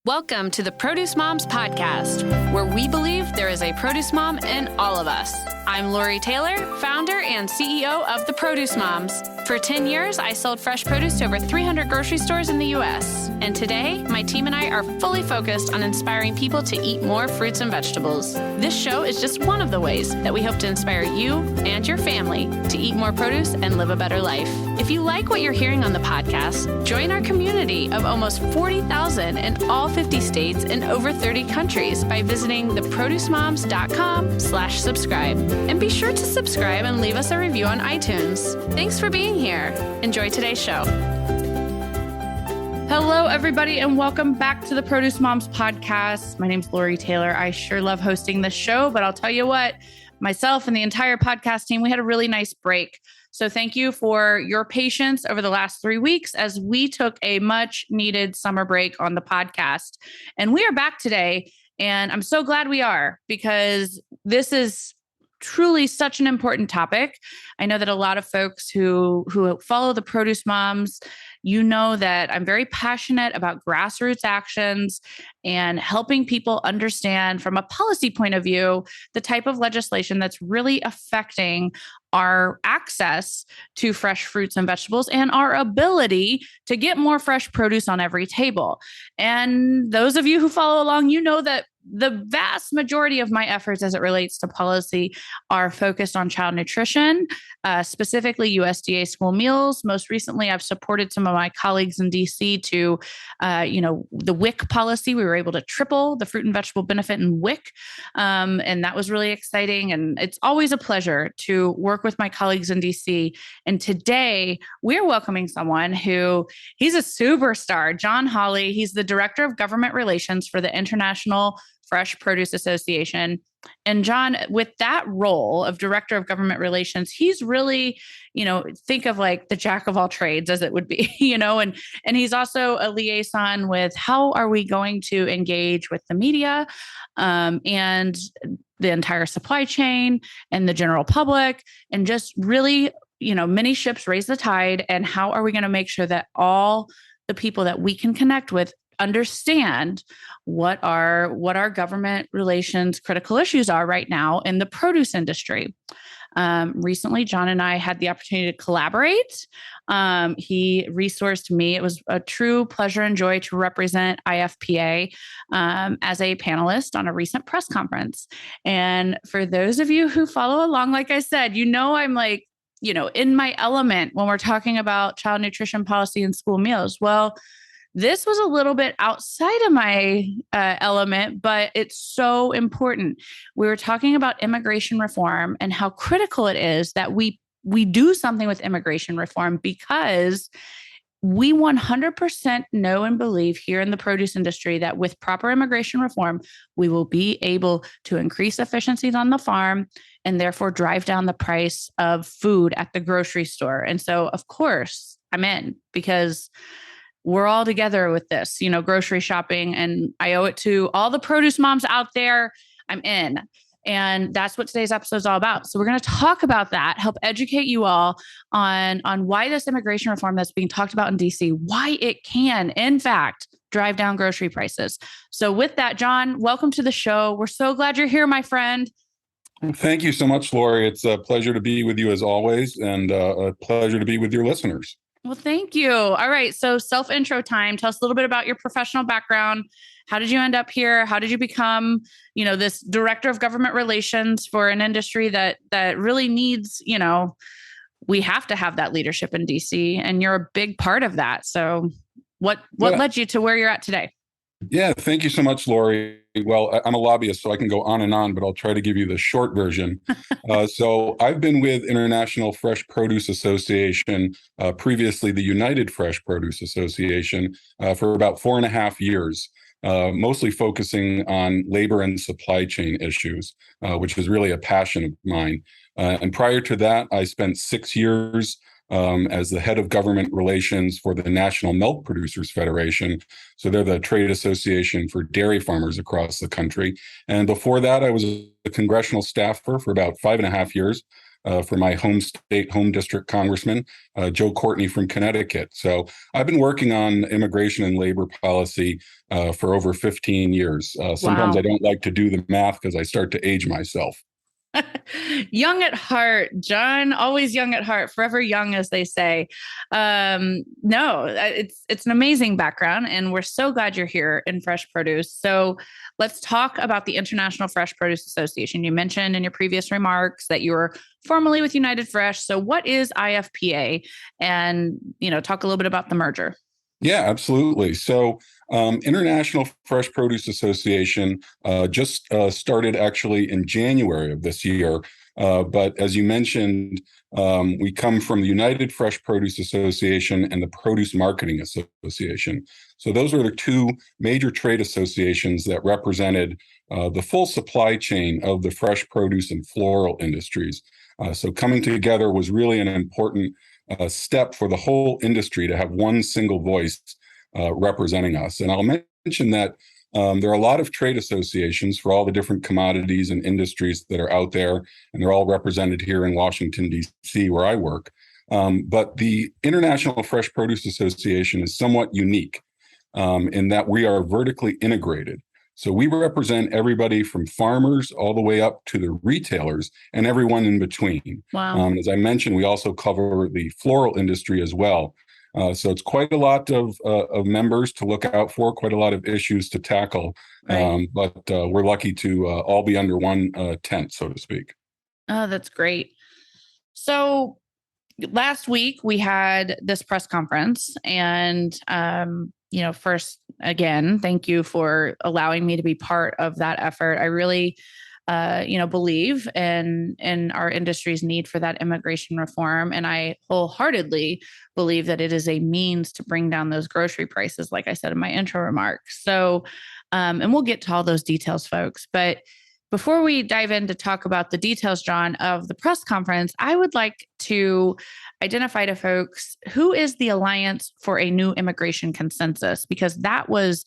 Welcome to the Produce Moms Podcast, where we believe there is a produce mom in all of us. I'm Lori Taylor, founder and CEO of the Produce Moms. For 10 years, I sold fresh produce to over 300 grocery stores in the U.S. And today, my team and I are fully focused on inspiring people to eat more fruits and vegetables. This show is just one of the ways that we hope to inspire you and your family to eat more produce and live a better life. If you like what you're hearing on the podcast, join our community of almost 40,000 in all 50 states and over 30 countries by visiting theproducemoms.com/subscribe. And be sure to subscribe and leave us a review on iTunes. Thanks for being here. Enjoy today's show. Hello, everybody, and welcome back to the Produce Moms Podcast. My name's Lori Taylor. I sure love hosting this show, but I'll tell you what, myself and the entire podcast team, we had a really nice break. So thank you for your patience over the last 3 weeks as we took a much needed summer break on the podcast. And we are back today, and I'm so glad we are, because this is truly such an important topic. I know that a lot of folks who follow the Produce Moms, you know that I'm very passionate about grassroots actions and helping people understand from a policy point of view, the type of legislation that's really affecting our access to fresh fruits and vegetables and our ability to get more fresh produce on every table. And those of you who follow along, you know that the vast majority of my efforts as it relates to policy are focused on child nutrition, specifically USDA school meals. Most recently, I've supported some of my colleagues in DC to, the WIC policy. We were able to triple the fruit and vegetable benefit in WIC. And that was really exciting. And it's always a pleasure to work with my colleagues in DC. And today we're welcoming someone who he's a superstar, John Hollay. He's the Director of Government Relations for the International Fresh Produce Association. And John, with that role of Director of Government Relations, he's really, think of like the jack of all trades as it would be, and he's also a liaison with how are we going to engage with the media and the entire supply chain and the general public, and just really, many ships raise the tide. And how are we going to make sure that all the people that we can connect with understand what our government relations critical issues are right now in the produce industry. Recently, John and I had the opportunity to collaborate. He resourced me. It was a true pleasure and joy to represent IFPA as a panelist on a recent press conference. And for those of you who follow along, like I said, I'm like, in my element when we're talking about child nutrition policy and school meals. Well, this was a little bit outside of my element, but it's so important. We were talking about immigration reform and how critical it is that we do something with immigration reform, because we 100% know and believe here in the produce industry that with proper immigration reform, we will be able to increase efficiencies on the farm and therefore drive down the price of food at the grocery store. And so, of course, I'm in, because we're all together with this, grocery shopping, and I owe it to all the produce moms out there. I'm in. And that's what today's episode is all about. So we're going to talk about that, help educate you all on why this immigration reform that's being talked about in DC, why it can, in fact, drive down grocery prices. So with that, John, welcome to the show. We're so glad you're here, my friend. Thank you so much, Lori. It's a pleasure to be with you as always, and a pleasure to be with your listeners. Well, thank you. All right. So self-intro time. Tell us a little bit about your professional background. How did you end up here? How did you become, this Director of Government Relations for an industry that really needs, we have to have that leadership in DC, and you're a big part of that. So what led you to where you're at today? Yeah, thank you so much, Lori. Well, I'm a lobbyist, so I can go on and on, but I'll try to give you the short version. So I've been with International Fresh Produce Association, previously the United Fresh Produce Association, for about 4.5 years, mostly focusing on labor and supply chain issues, which is really a passion of mine. And prior to that, I spent 6 years as the head of government relations for the National Milk Producers Federation. So they're the trade association for dairy farmers across the country. And before that, I was a congressional staffer for about 5.5 years, for my home state, home district congressman, Joe Courtney from Connecticut. So I've been working on immigration and labor policy for over 15 years. Sometimes Wow. I don't like to do the math because I start to age myself. Young at heart, John, always young at heart, forever young, as they say. No, it's an amazing background, and we're so glad you're here in fresh produce. So let's talk about the International Fresh Produce Association. You mentioned in your previous remarks that you were formerly with United Fresh. So what is IFPA? And, talk a little bit about the merger. Yeah, absolutely. So, International Fresh Produce Association just started actually in January of this year. But as you mentioned, we come from the United Fresh Produce Association and the Produce Marketing Association. So those are the two major trade associations that represented the full supply chain of the fresh produce and floral industries. So coming together was really an important step for the whole industry to have one single voice representing us. And I'll mention that there are a lot of trade associations for all the different commodities and industries that are out there, and they're all represented here in Washington, D.C., where I work. But the International Fresh Produce Association is somewhat unique in that we are vertically integrated. So we represent everybody from farmers all the way up to the retailers and everyone in between. Wow. As I mentioned, we also cover the floral industry as well. So it's quite a lot of members to look out for, quite a lot of issues to tackle. Right. But we're lucky to all be under one tent, so to speak. Oh, that's great. So last week we had this press conference, and first, again, thank you for allowing me to be part of that effort. I really believe in our industry's need for that immigration reform, and I wholeheartedly believe that it is a means to bring down those grocery prices, like I said in my intro remarks. So, and we'll get to all those details, folks, but before we dive in to talk about the details, John, of the press conference, I would like to identify to folks who is the Alliance for a New Immigration Consensus, because that was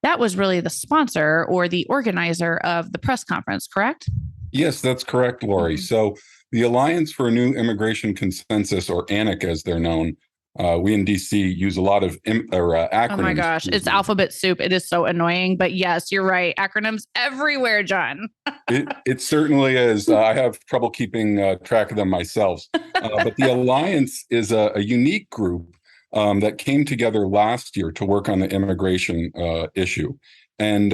really the sponsor or the organizer of the press conference, correct? Yes, that's correct, Lori. Mm-hmm. So the Alliance for a New Immigration Consensus, or ANIC as they're known, we in DC use a lot of acronyms. Oh my gosh, it's alphabet soup. It is so annoying, but yes, you're right. Acronyms everywhere, John. It certainly is. I have trouble keeping track of them myself. But the Alliance is a unique group that came together last year to work on the immigration issue. And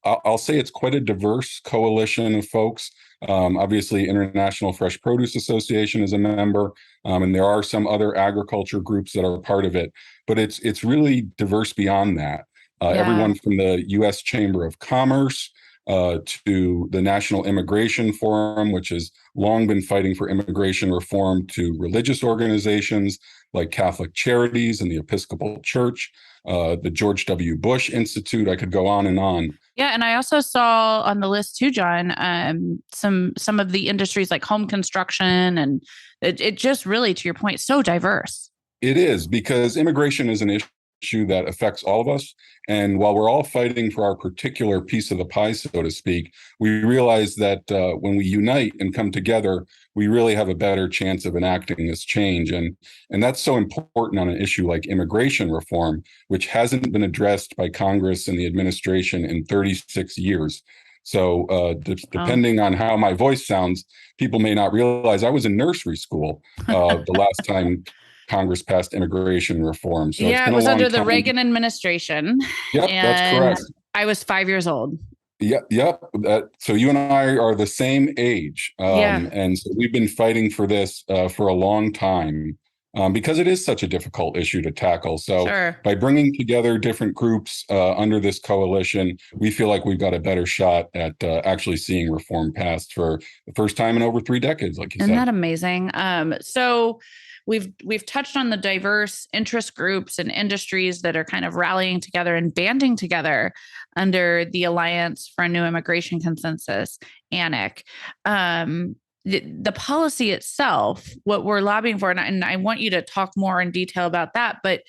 I'll say it's quite a diverse coalition of folks. Obviously, International Fresh Produce Association is a member, and there are some other agriculture groups that are part of it. But it's really diverse beyond that. Everyone from the U.S. Chamber of Commerce to the National Immigration Forum, which has long been fighting for immigration reform, to religious organizations like Catholic Charities and the Episcopal Church, the George W. Bush Institute. I could go on and on. Yeah, and I also saw on the list too, John, some of the industries like home construction, and it just really, to your point, so diverse. It is, because immigration is an issue that affects all of us. And while we're all fighting for our particular piece of the pie, so to speak, we realize that when we unite and come together, we really have a better chance of enacting this change. And that's so important on an issue like immigration reform, which hasn't been addressed by Congress and the administration in 36 years. So depending on how my voice sounds, people may not realize I was in nursery school the last time Congress passed immigration reform. So yeah, it was under the Reagan Administration. Yep, that's correct. I was 5 years old. Yep. So you and I are the same age. And so we've been fighting for this for a long time because it is such a difficult issue to tackle. So by bringing together different groups under this coalition, we feel like we've got a better shot at actually seeing reform passed for the first time in over 3 decades, like you said. Isn't that amazing? So we've touched on the diverse interest groups and industries that are kind of rallying together and banding together under the Alliance for a New Immigration Consensus, ANIC. The policy itself, what we're lobbying for, and I want you to talk more in detail about that, but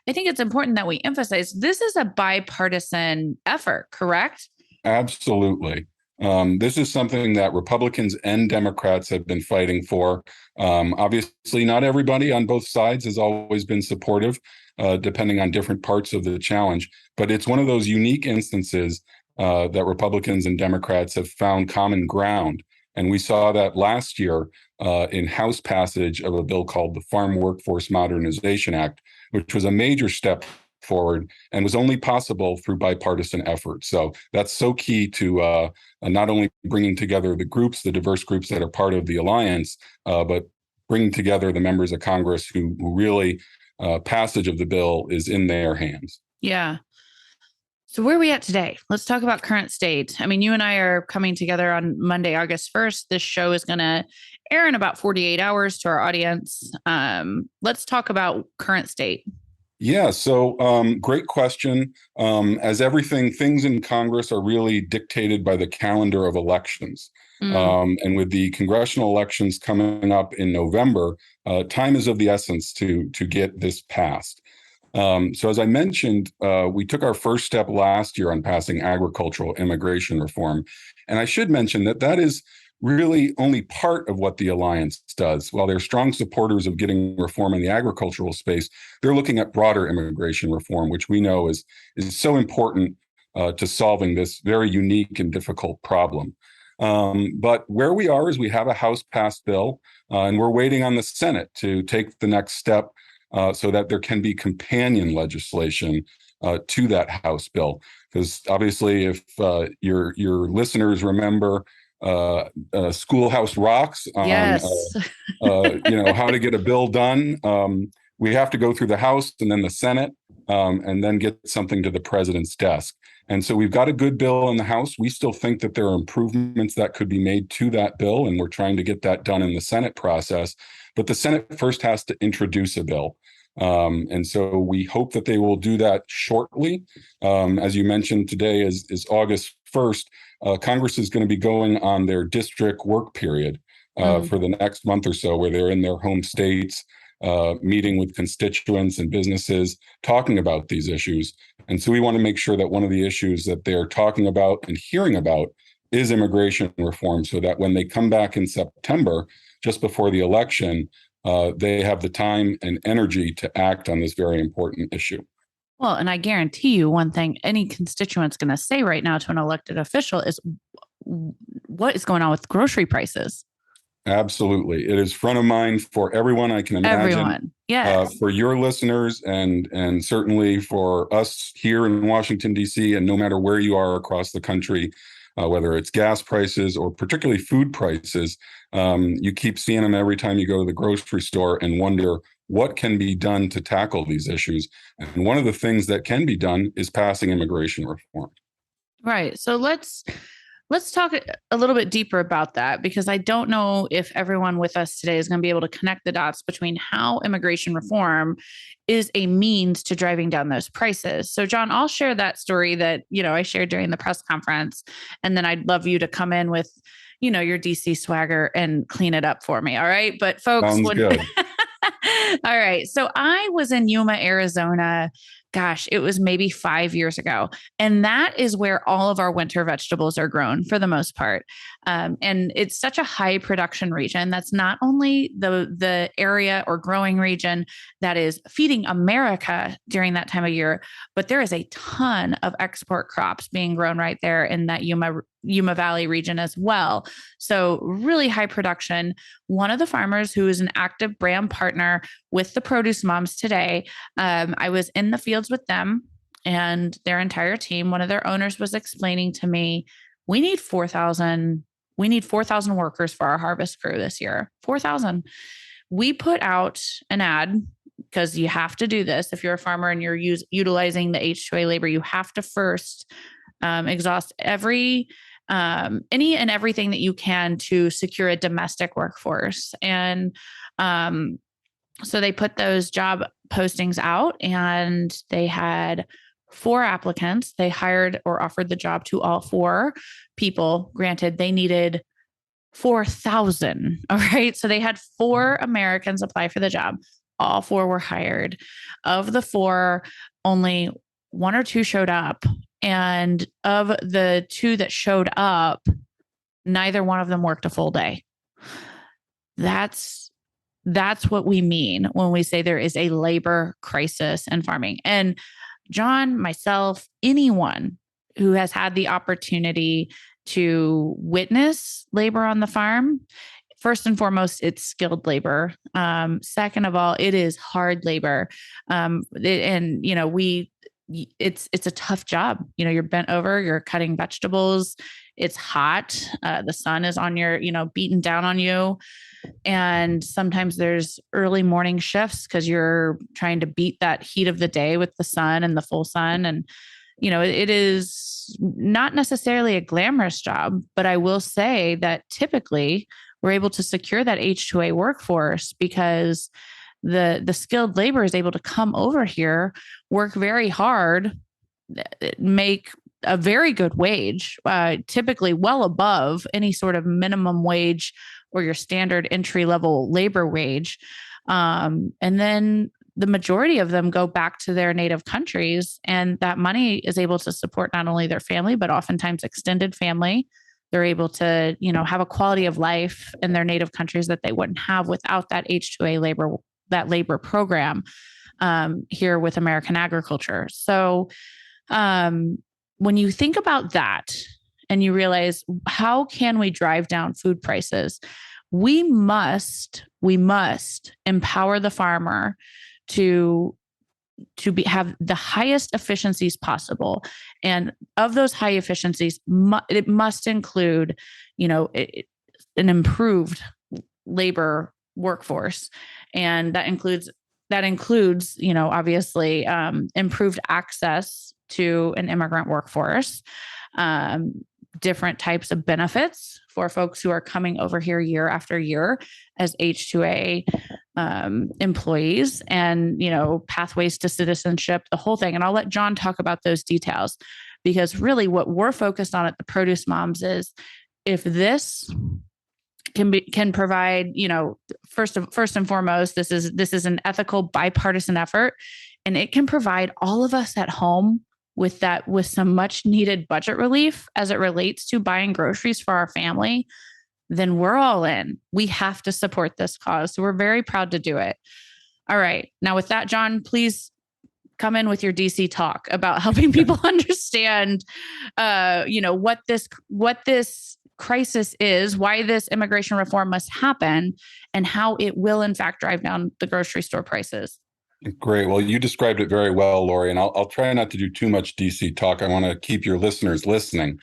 I think it's important that we emphasize this is a bipartisan effort, correct? Absolutely. This is something that Republicans and Democrats have been fighting for. Obviously, not everybody on both sides has always been supportive, depending on different parts of the challenge. But it's one of those unique instances that Republicans and Democrats have found common ground. And we saw that last year in House passage of a bill called the Farm Workforce Modernization Act, which was a major step forward and was only possible through bipartisan effort. So that's so key to not only bringing together the groups, the diverse groups that are part of the alliance, but bringing together the members of Congress who really passage of the bill is in their hands. Yeah. So where are we at today? Let's talk about current state. I mean, you and I are coming together on Monday, August 1st. This show is going to air in about 48 hours to our audience. Let's talk about current state. Yeah, so great question. As everything, things in Congress are really dictated by the calendar of elections. And with the congressional elections coming up in November, time is of the essence to get this passed. So as I mentioned, we took our first step last year on passing agricultural immigration reform. And I should mention that that is really only part of what the alliance does. While they're strong supporters of getting reform in the agricultural space, they're looking at broader immigration reform, which we know is so important to solving this very unique and difficult problem. But where we are is we have a House passed bill, and we're waiting on the Senate to take the next step so that there can be companion legislation to that House bill. Because obviously, if your listeners remember Schoolhouse Rocks on Yes. how to get a bill done, we have to go through the House and then the Senate, and then get something to the president's desk. And so we've got a good bill in the House. We still think that there are improvements that could be made to that bill, and we're trying to get that done in the Senate process. But the Senate first has to introduce a bill. And so we hope that they will do that shortly. As you mentioned, today is August 1st. Congress is going to be going on their district work period for the next month or so, where they're in their home states, meeting with constituents and businesses, talking about these issues. And so we want to make sure that one of the issues that they're talking about and hearing about is immigration reform, so that when they come back in September, just before the election, they have the time and energy to act on this very important issue. Well, and I guarantee you one thing any constituent's going to say right now to an elected official is, what is going on with grocery prices? Absolutely. It is front of mind for everyone, I can imagine. Everyone. Yes. For your listeners and certainly for us here in Washington, D.C., and no matter where you are across the country, whether it's gas prices or particularly food prices, you keep seeing them every time you go to the grocery store and wonder what can be done to tackle these issues. And one of the things that can be done is passing immigration reform. Right. So let's talk a little bit deeper about that, because I don't know if everyone with us today is going to be able to connect the dots between how immigration reform is a means to driving down those prices. So John, I'll share that story that, I shared during the press conference, and then I'd love you to come in with, your DC swagger and clean it up for me. All right. But folks, Sounds good. All right. So I was in Yuma, Arizona. Gosh, it was maybe 5 years ago. And that is where all of our winter vegetables are grown for the most part. And it's such a high production region. That's not only the area or growing region that is feeding America during that time of year, but there is a ton of export crops being grown right there in that Yuma Valley region as well. So really high production. One of the farmers who is an active brand partner with the Produce Moms today, I was in the fields with them and their entire team. One of their owners was explaining to me, we need 4,000 workers for our harvest crew this year. 4,000. We put out an ad, because you have to do this. If you're a farmer and you're utilizing the H2A labor, you have to first exhaust any and everything that you can to secure a domestic workforce. And so they put those job postings out, and they had 4 applicants. They hired or offered the job to all 4 people. Granted, they needed 4,000. All right. So they had 4 Americans apply for the job. All 4 were hired. Of the 4, only 1 or 2 showed up. And of the 2 that showed up, Neither one of them worked a full day. That's what we mean when we say there is a labor crisis in farming. And John, myself, anyone who has had the opportunity to witness labor on the farm, first and foremost, it's skilled labor. Second of all, it is hard labor. It's a tough job. You're bent over, you're cutting vegetables. It's hot. The sun is on your, beating down on you. And sometimes there's early morning shifts because you're trying to beat that heat of the day with the sun and the full sun. And, it is not necessarily a glamorous job, but I will say that typically we're able to secure that H-2A workforce because the skilled labor is able to come over here, work very hard, make a very good wage, typically well above any sort of minimum wage or your standard entry-level labor wage. And then the majority of them go back to their native countries, and that money is able to support not only their family, but oftentimes extended family. They're able to, have a quality of life in their native countries that they wouldn't have without that H-2A labor, that labor program here with American agriculture. So when you think about that and you realize, how can we drive down food prices? We must empower the farmer to have the highest efficiencies possible. And of those high efficiencies, it must include, an improved labor workforce. And that includes, obviously, improved access to an immigrant workforce, different types of benefits for folks who are coming over here year after year as H-2A employees, and, pathways to citizenship, the whole thing. And I'll let John talk about those details, because really what we're focused on at the Produce Moms is, if this can provide, first and foremost, this is an ethical bipartisan effort, and it can provide all of us at home with some much needed budget relief as it relates to buying groceries for our family, then we're all in. We have to support this cause. So we're very proud to do it. All right. Now with that, John, please come in with your DC talk about helping people understand, what this crisis is, why this immigration reform must happen, and how it will in fact drive down the grocery store prices. Great. Well, you described it very well, Lori, and I'll try not to do too much DC talk. I want to keep your listeners listening.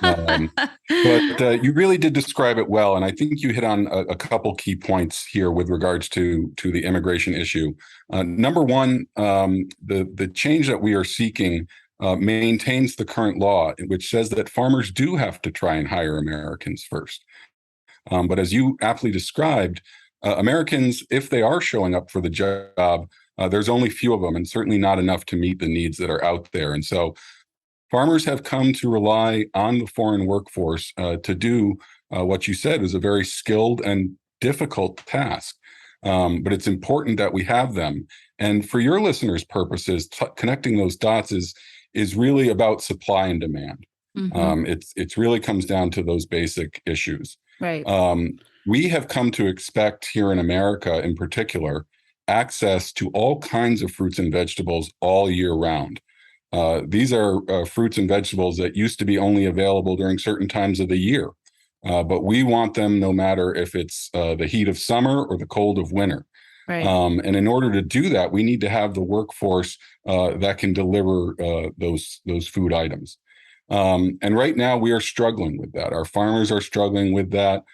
But you really did describe it well, and I think you hit on a couple key points here with regards to the immigration issue. Number one, the change that we are seeking maintains the current law, which says that farmers do have to try and hire Americans first. But as you aptly described, Americans, if they are showing up for the job, there's only few of them, and certainly not enough to meet the needs that are out there. And so farmers have come to rely on the foreign workforce to do what you said is a very skilled and difficult task. But it's important that we have them. And for your listeners' purposes, connecting those dots is really about supply and demand. Mm-hmm. It's really comes down to those basic issues. Right. We have come to expect here in America, in particular, access to all kinds of fruits and vegetables all year round. These are fruits and vegetables that used to be only available during certain times of the year, but we want them no matter if it's the heat of summer or the cold of winter. Right. And in order to do that, we need to have the workforce that can deliver those food items. And right now we are struggling with that. Our farmers are struggling with that.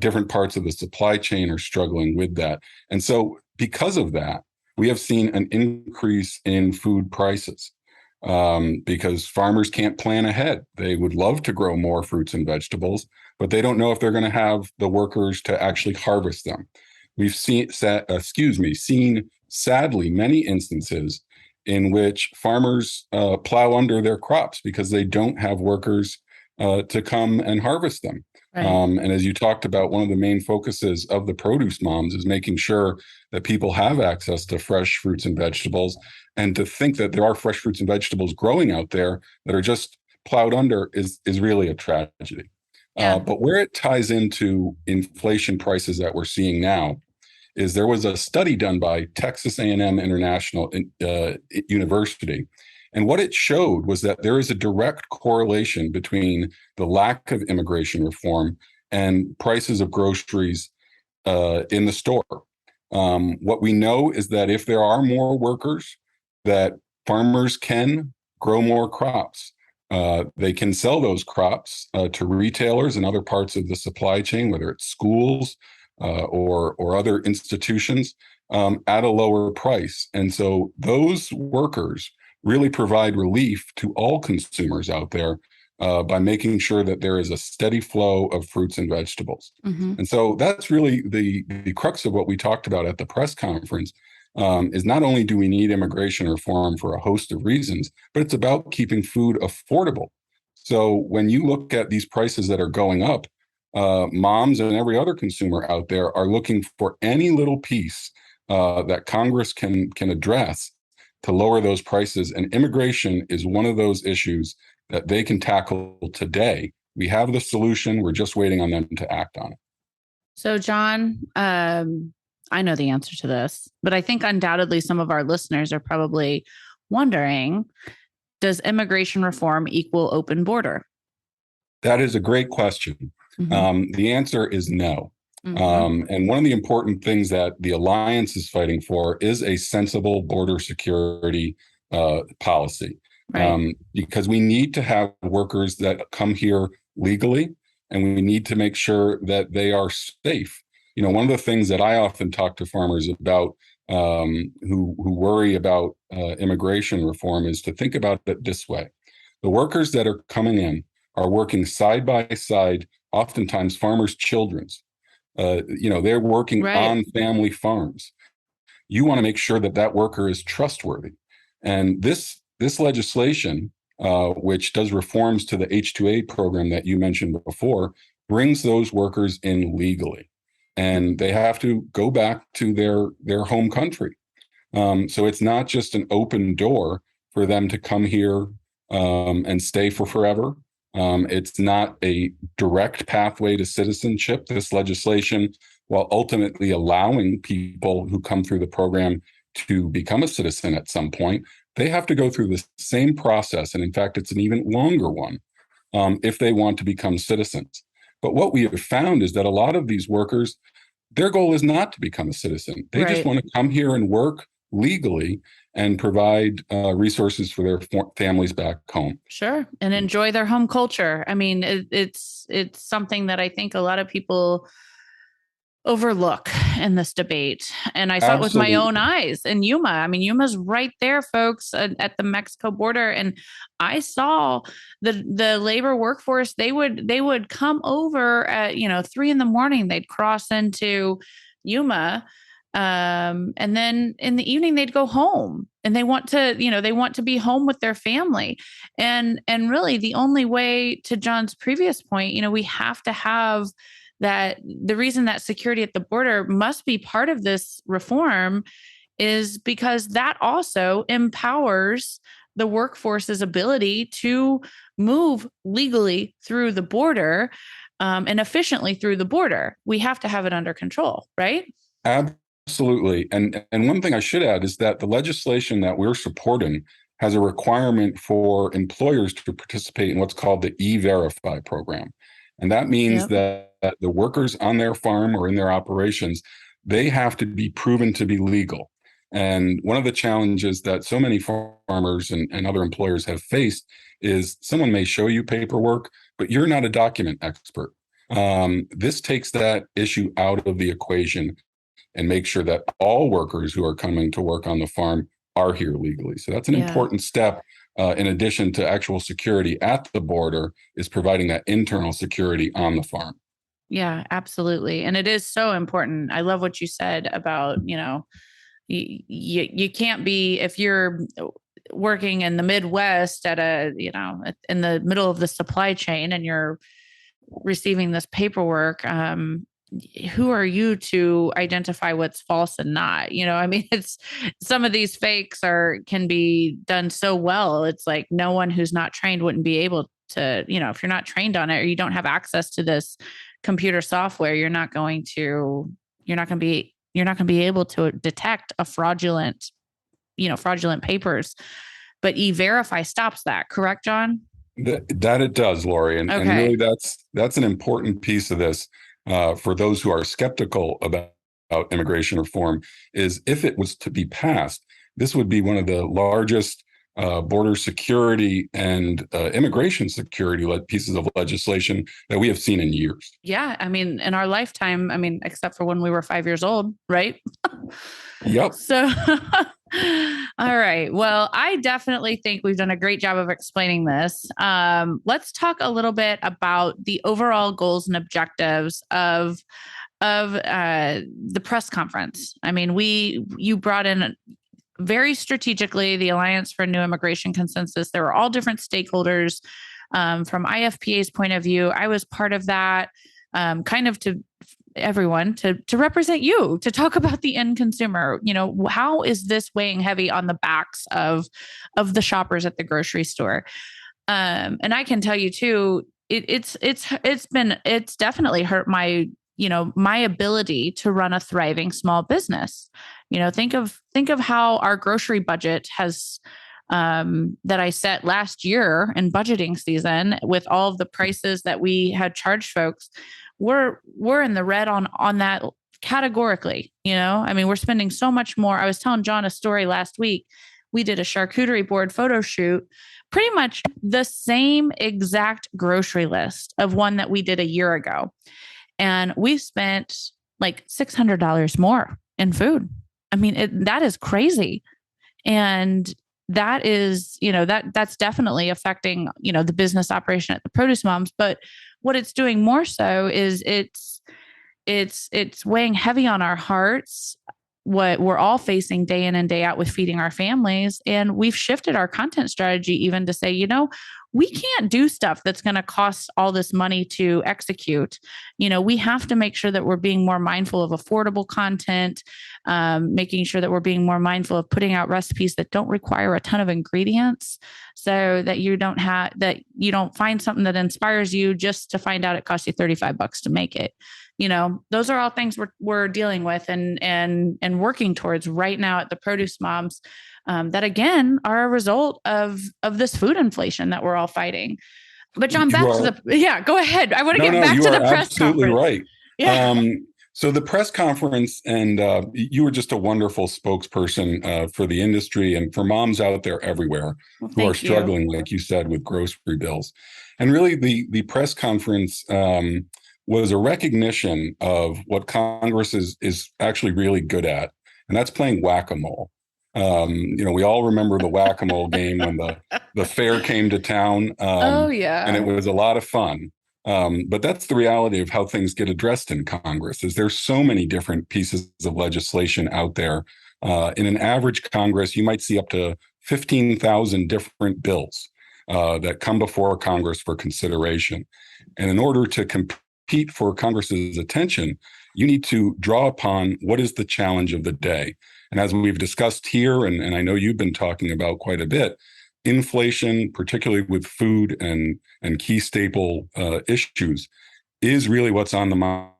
Different parts of the supply chain are struggling with that. And so because of that, we have seen an increase in food prices because farmers can't plan ahead. They would love to grow more fruits and vegetables, but they don't know if they're going to have the workers to actually harvest them. We've seen sadly many instances in which farmers plow under their crops because they don't have workers to come and harvest them. Right. And as you talked about, one of the main focuses of the Produce Moms is making sure that people have access to fresh fruits and vegetables. And to think that there are fresh fruits and vegetables growing out there that are just plowed under is really a tragedy. Yeah. But where it ties into inflation prices that we're seeing now is there was a study done by Texas A&M International University. And what it showed was that there is a direct correlation between the lack of immigration reform and prices of groceries in the store. What we know is that if there are more workers, that farmers can grow more crops. They can sell those crops to retailers and other parts of the supply chain, whether it's schools or other institutions, at a lower price. And so those workers really provide relief to all consumers out there by making sure that there is a steady flow of fruits and vegetables. Mm-hmm. And so that's really the crux of what we talked about at the press conference, is not only do we need immigration reform for a host of reasons, but it's about keeping food affordable. So when you look at these prices that are going up, moms and every other consumer out there are looking for any little piece that Congress can address to lower those prices. And immigration is one of those issues that they can tackle today. We have the solution. We're just waiting on them to act on it. So, John, I know the answer to this, but I think undoubtedly some of our listeners are probably wondering, does immigration reform equal open border? That is a great question. Mm-hmm. The answer is no. Mm-hmm. And one of the important things that the Alliance is fighting for is a sensible border security policy. Right. Because we need to have workers that come here legally, and we need to make sure that they are safe. You know, one of the things that I often talk to farmers about who worry about immigration reform is to think about it this way. The workers that are coming in are working side by side, oftentimes farmers' children's. They're working Right. on family farms. You want to make sure that that worker is trustworthy. And this legislation, which does reforms to the H-2A program that you mentioned before, brings those workers in legally. And they have to go back to their home country. So it's not just an open door for them to come here and stay for forever. It's not a direct pathway to citizenship. This legislation, while ultimately allowing people who come through the program to become a citizen at some point, they have to go through the same process. And in fact, it's an even longer one if they want to become citizens. But what we have found is that a lot of these workers, their goal is not to become a citizen. They just want to come here and work legally and provide resources for their families back home. Sure. And enjoy their home culture. I mean, it's something that I think a lot of people overlook in this debate. And I saw it with my own eyes in Yuma. I mean, Yuma's right there, folks, at the Mexico border. And I saw the labor workforce, they would come over at, 3 a.m. They'd cross into Yuma. And then in the evening they'd go home, and they want to be home with their family. And really the only way, to John's previous point, we have to have that. The reason that security at the border must be part of this reform is because that also empowers the workforce's ability to move legally through the border and efficiently through the border. We have to have it under control, right? Absolutely. And one thing I should add is that the legislation that we're supporting has a requirement for employers to participate in what's called the E-Verify program. And that means that the workers on their farm or in their operations, they have to be proven to be legal. And one of the challenges that so many farmers and other employers have faced is someone may show you paperwork, but you're not a document expert. This takes that issue out of the equation and make sure that all workers who are coming to work on the farm are here legally. So that's an important step. In addition to actual security at the border, is providing that internal security on the farm. Yeah, absolutely. And it is so important. I love what you said about, you can't be, if you're working in the Midwest at in the middle of the supply chain and you're receiving this paperwork, who are you to identify what's false and not? I mean, it's some of these fakes can be done so well. It's like no one who's not trained wouldn't be able to, if you're not trained on it or you don't have access to this computer software, you're not going to be able to detect a fraudulent papers. But E-Verify stops that, correct, John? That it does, Lori. And really that's an important piece of this for those who are skeptical about immigration reform, is if it was to be passed, this would be one of the largest border security and immigration security pieces of legislation that we have seen in years. Yeah. I mean, in our lifetime, except for when we were 5 years old, right? Yep. So, all right. Well, I definitely think we've done a great job of explaining this. Let's talk a little bit about the overall goals and objectives of the press conference. I mean, you brought in very strategically the Alliance for New Immigration Consensus. There were all different stakeholders from IFPA's point of view. I was part of that, kind of to everyone to represent you, to talk about the end consumer. How is this weighing heavy on the backs of the shoppers at the grocery store? And I can tell you too, it's definitely hurt my ability to run a thriving small business. Think of how our grocery budget has, that I set last year in budgeting season with all of the prices that we had charged folks. We're in the red on that categorically. We're spending so much more. I was telling John a story last week. We did a charcuterie board photo shoot, pretty much the same exact grocery list of one that we did a year ago. And we spent like $600 more in food. That is crazy. And that is, that's definitely affecting, the business operation at the Produce Moms. But what it's doing more so is it's weighing heavy on our hearts, what we're all facing day in and day out with feeding our families. And we've shifted our content strategy even to say, we can't do stuff that's going to cost all this money to execute. We have to make sure that we're being more mindful of affordable content, making sure that we're being more mindful of putting out recipes that don't require a ton of ingredients, so that you don't find something that inspires you just to find out it costs you $35 to make it. Those are all things we're dealing with and working towards right now at the Produce Moms, that again are a result of this food inflation that we're all fighting. But John, go ahead. I want to get back to the press conference. Absolutely right. Yeah. So the press conference, and you were just a wonderful spokesperson for the industry and for moms out there everywhere who are struggling, like you said, with grocery bills. And really, the press conference was a recognition of what Congress is actually really good at, and that's playing whack-a-mole. We all remember the whack-a-mole game when the fair came to town. And it was a lot of fun. But that's the reality of how things get addressed in Congress, is there's so many different pieces of legislation out there. In an average Congress, you might see up to 15,000 different bills that come before Congress for consideration. And in order to compete for Congress's attention, you need to draw upon what is the challenge of the day. And as we've discussed here, and I know you've been talking about quite a bit, inflation, particularly with food and key staple issues, is really what's on the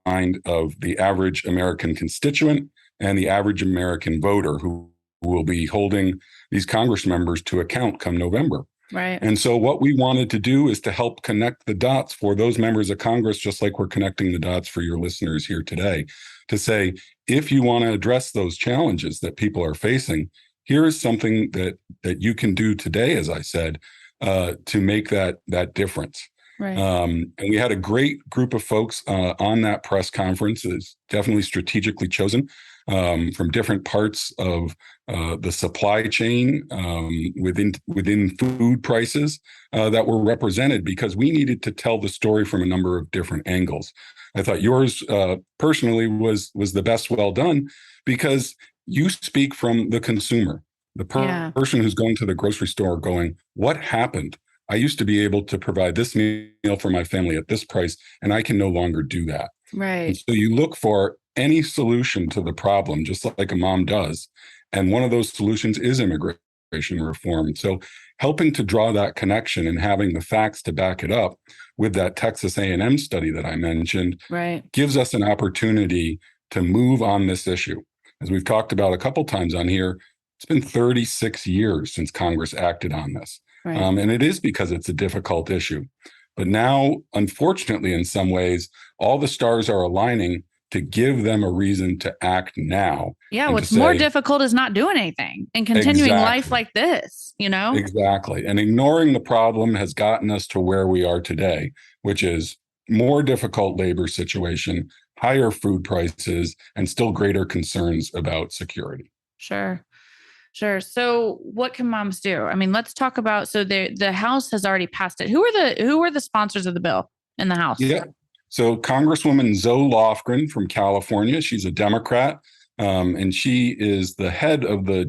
mind of the average American constituent and the average American voter who will be holding these Congress members to account come November. Right. And so what we wanted to do is to help connect the dots for those members of Congress, just like we're connecting the dots for your listeners here today, to say, if you want to address those challenges that people are facing, here is something that you can do today, as I said, to make that difference. Right. And we had a great group of folks on that press conference. It's definitely strategically chosen from different parts of the supply chain within food prices that were represented, because we needed to tell the story from a number of different angles. I thought yours personally was the best well done, because you speak from the consumer, the person who's going to the grocery store going, what happened? I used to be able to provide this meal for my family at this price, and I can no longer do that. And Right. so you look for any solution to the problem, just like a mom does. And one of those solutions is immigration reform. So helping to draw that connection and having the facts to back it up with that Texas A&M study that I mentioned Right. gives us an opportunity to move on this issue. As we've talked about a couple times on here, it's been 36 years since Congress acted on this. Right. And it is because it's a difficult issue. But now, unfortunately, in some ways, all the stars are aligning to give them a reason to act now Yeah. and to What's more say, difficult is not doing anything and continuing life exactly, like this, you know? exactly. And ignoring the problem has gotten us to where we are today, which is more difficult labor situation, higher food prices, and still greater concerns about security. Sure. Sure. So what can moms do? I mean, let's talk about, so the House has already passed it. Who are the sponsors of the bill in the House? Yeah. So Congresswoman Zoe Lofgren from California, she's a Democrat, and she is the head of the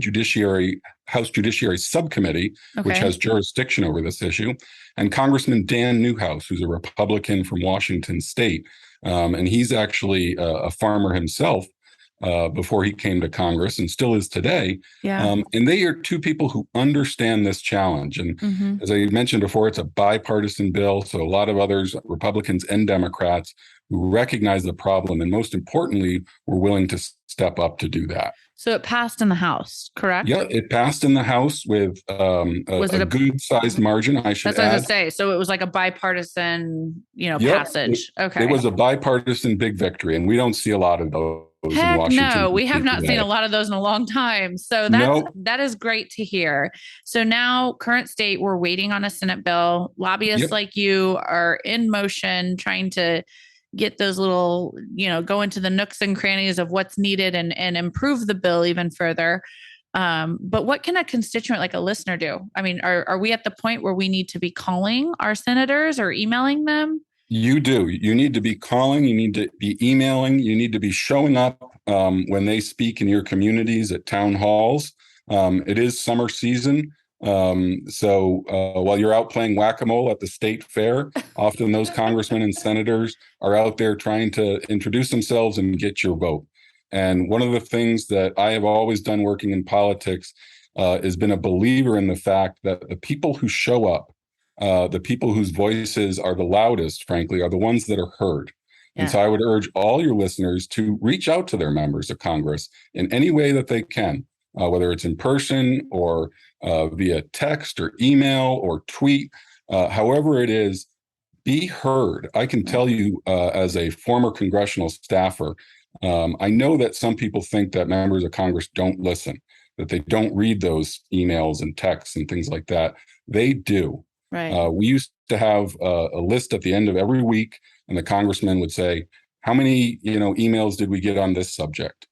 House Judiciary Subcommittee, which Okay. has jurisdiction over this issue, and Congressman Dan Newhouse, who's a Republican from Washington State, and he's actually a farmer himself. Before he came to Congress and still is today. Yeah. And they are two people who understand this challenge. And Mm-hmm. as I mentioned before, it's a bipartisan bill. So a lot of others, Republicans and Democrats, who recognize the problem and most importantly, were willing to step up to do that. So it passed in the House, correct? Yeah, it passed in the House with a good sized margin, I should That's what I was add. gonna say. So it was like a bipartisan, Yep, passage. Okay. It was a bipartisan big victory, and we don't see a lot of those in Heck Washington. no, we have DC not today. seen a lot of those in a long time. So No, that is great to hear. So now, current state, we're waiting on a Senate bill. Lobbyists yep. like you are in motion trying to get those little, go into the nooks and crannies of what's needed and improve the bill even further. But what can a constituent like a listener do? I mean, are we at the point where we need to be calling our senators or emailing them? You do. You need to be calling, you need to be emailing, you need to be showing up when they speak in your communities at town halls. It is summer season. So while you're out playing whack-a-mole at the state fair, often those congressmen and senators are out there trying to introduce themselves and get your vote. And one of the things that I have always done working in politics has been a believer in the fact that the people who show up, the people whose voices are the loudest, frankly, are the ones that are heard. Yeah. And so I would urge all your listeners to reach out to their members of Congress in any way that they can, whether it's in person or via text or email or tweet, however it is, be heard. I can tell you as a former congressional staffer, I know that some people think that members of Congress don't listen, that they don't read those emails and texts and things like that. They do. Right. We used to have a list at the end of every week, and the congressman would say, "How many, emails did we get on this subject?"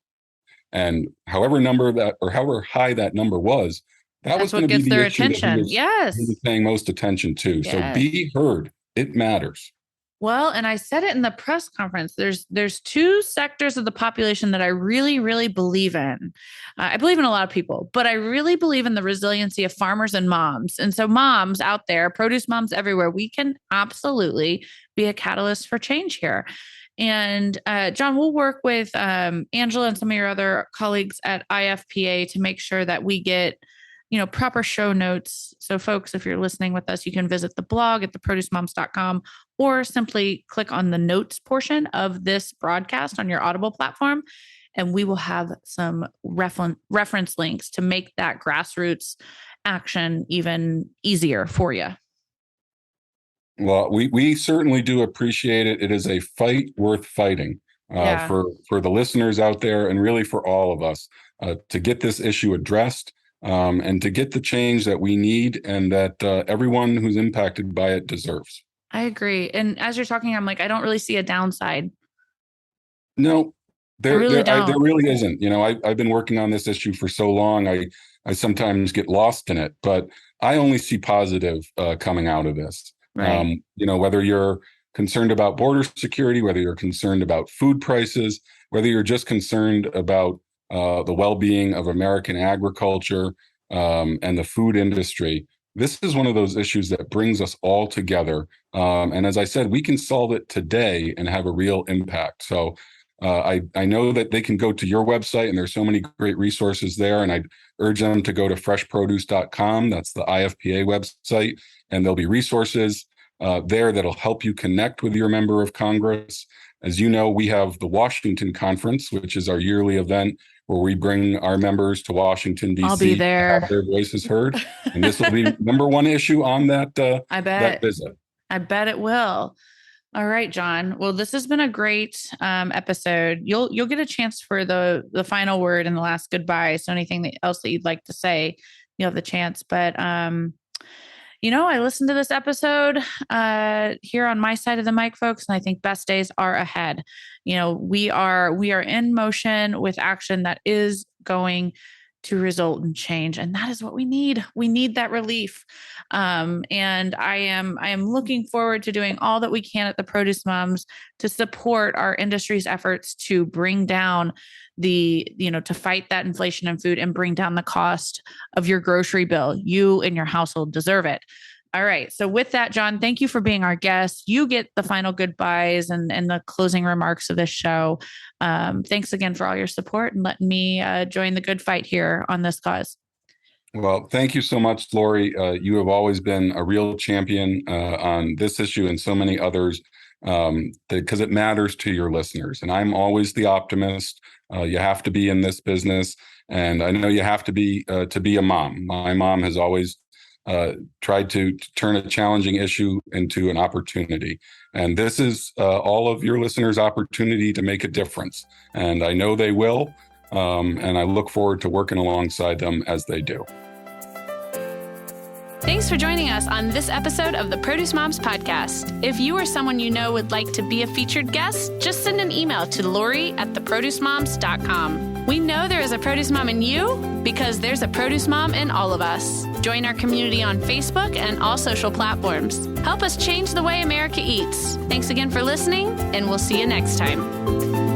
And however high that number was, that was That's what going to be gets the their issue that attention. he Yes. was paying most attention to. So Yes. be heard. It matters. Well, and I said it in the press conference. There's two sectors of the population that I really, really believe in. I believe in a lot of people, but I really believe in the resiliency of farmers and moms. And so, moms out there, produce moms everywhere, we can absolutely be a catalyst for change here. And John, we'll work with Angela and some of your other colleagues at IFPA to make sure that we get proper show notes. So folks, if you're listening with us, you can visit the blog at theproducemoms.com or simply click on the notes portion of this broadcast on your Audible platform. And we will have some reference links to make that grassroots action even easier for you. Well, we certainly do appreciate it. It is a fight worth fighting for the listeners out there and really for all of us to get this issue addressed. And to get the change that we need and that everyone who's impacted by it deserves. I agree. And as you're talking, I'm like, I don't really see a downside. No, there really isn't. I've been working on this issue for so long. I sometimes get lost in it, but I only see positive coming out of this. Right. Whether you're concerned about border security, whether you're concerned about food prices, whether you're just concerned about the well-being of American agriculture and the food industry, this is one of those issues that brings us all together. And as I said, we can solve it today and have a real impact. So I know that they can go to your website, and there's so many great resources there. And I'd urge them to go to freshproduce.com. That's the IFPA website. And there'll be resources there that'll help you connect with your member of Congress. As you know, we have the Washington Conference, which is our yearly event where we bring our members to Washington, D.C. I'll be there. To have their voices heard. And this will be number one issue on that, that visit. I bet it will. All right, John. Well, this has been a great episode. You'll get a chance for the final word and the last goodbye. So anything else that you'd like to say, you'll have the chance. But I listened to this episode here on my side of the mic, folks, and I think best days are ahead. We are in motion with action that is going to result in change. And that is what we need. We need that relief. And I am looking forward to doing all that we can at the Produce Moms to support our industry's efforts to bring down to fight that inflation in food and bring down the cost of your grocery bill. You and your household deserve it. All right. So with that, John, thank you for being our guest. You get the final goodbyes and the closing remarks of this show. Thanks again for all your support and letting me join the good fight here on this cause. Well, thank you so much, Lori. You have always been a real champion on this issue and so many others because it matters to your listeners. And I'm always the optimist. You have to be in this business. And I know you have to be a mom. My mom has always tried to turn a challenging issue into an opportunity. And this is all of your listeners' opportunity to make a difference. And I know they will. And I look forward to working alongside them as they do. Thanks for joining us on this episode of the Produce Moms Podcast. If you or someone you know would like to be a featured guest, just send an email to lori@theproducemoms.com. We know there is a produce mom in you because there's a produce mom in all of us. Join our community on Facebook and all social platforms. Help us change the way America eats. Thanks again for listening, and we'll see you next time.